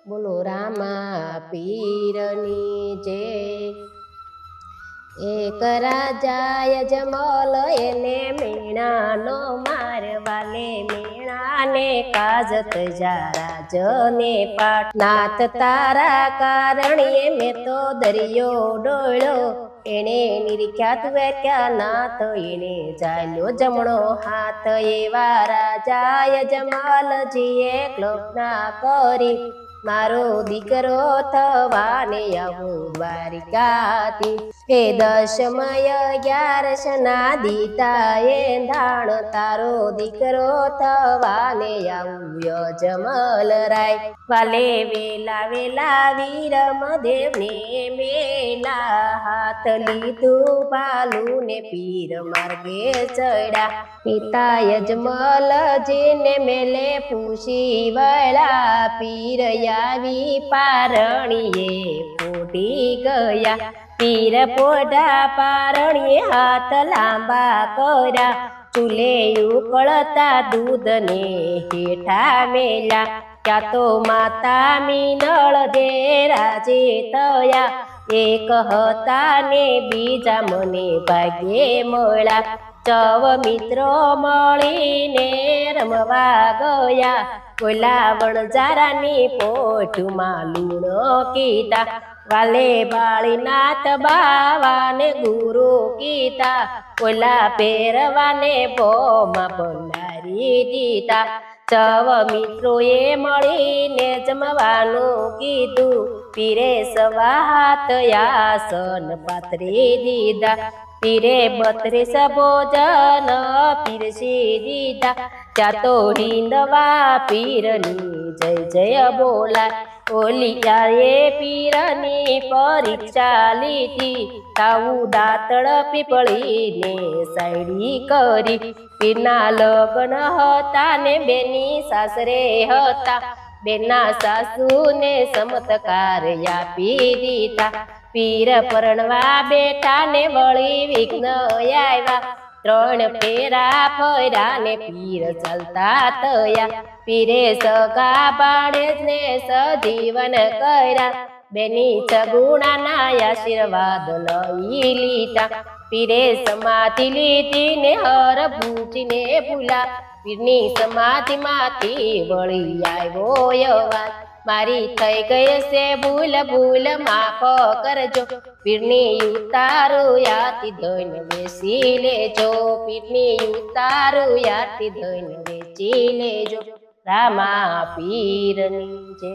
બોલો રામા પીરની જય। એક રાજા યજમલ એને મેણાનો મારવાલે મેણાને કાજત જા રાજને પાટ નાથ તારા કારણીએ મેં તો દરિયો ડોળ્યો એને નિરીખ્યા તું વેક્યા નાથ એને ચાલ્યો જમણો હાથ એવા રાજા યજમલજીએ કલ્પના કરી મારો દીકરો થવાને આવું દ્વારિકાથી હે દશમય 11ના દીતા એ ધાણ તારો દીકરો થવાને આવું યજમલ રાય વાલે વેલા વેલા વીરમદેવને મેલા હાથ લીધું ભાલું ને પીર માર્ગે ચડ્યા પિતા યજમલજીને મેલે પૂછી વળ્યા પીર આવી પારણીએ પોઢી ગયા પીર પોઢા પારણીએ હાથ લાંબા કર્યા ચૂલે ઉકળતા દૂધને હેઠા મેલ્યા ક્યાં તો માતા મીનળ દે રાજે થયા એક હતા ને બીજા મને ભાગ્યે મળ્યા ચવ મિત્રો મળીને રમવા ગયા કોલા વણજારાની પોઠમાં લૂણો કીધા વાલે બાળીનાથ બાવાને ગુરુ કીધા કોલા પહેરવાને ભોમાં ભંડારી દીધા ચવ મિત્રોએ મળીને જમવાનું કીધું પીરે સવા હાથ આસન પાથરી દીધા પીરે 32 ભોજન પીરસી દીધા ત્યાં તો હિંદવા પીરની જય જય બોલાય ઓલિયાએ પીરની પરીક્ષા લીધી તાવું દાતળ પીપળીને સાયડી કરી પીરના લગ્ન હતા ને બેની સાસરે હતા બેના સાસુને ચમત્કાર આપી દીધા પીર પરણવા બેઠા ને વળી વિઘ્ન આવ્યા 3 ફેરા ફર્યા ને પીર ચાલતા થયા પીરે સગા બાળે ને સજીવન કર્યા બેની સગુણાના આશીર્વાદ લઈ લીધા પીરે સમાધિ લીધી ને હર ભૂંચીને ભૂલા પીરની સમાધિમાંથી વળી આવ્યો અવાજ મારી થઈ ગઈ છે ભૂલ ભૂલ માફ કરજો પીરની ઉતારું યાતી ધોઈને બેસી લેજો પીરની ઉતારું યાતી ધોઈને બેસી લેજો રામા પીરની જય।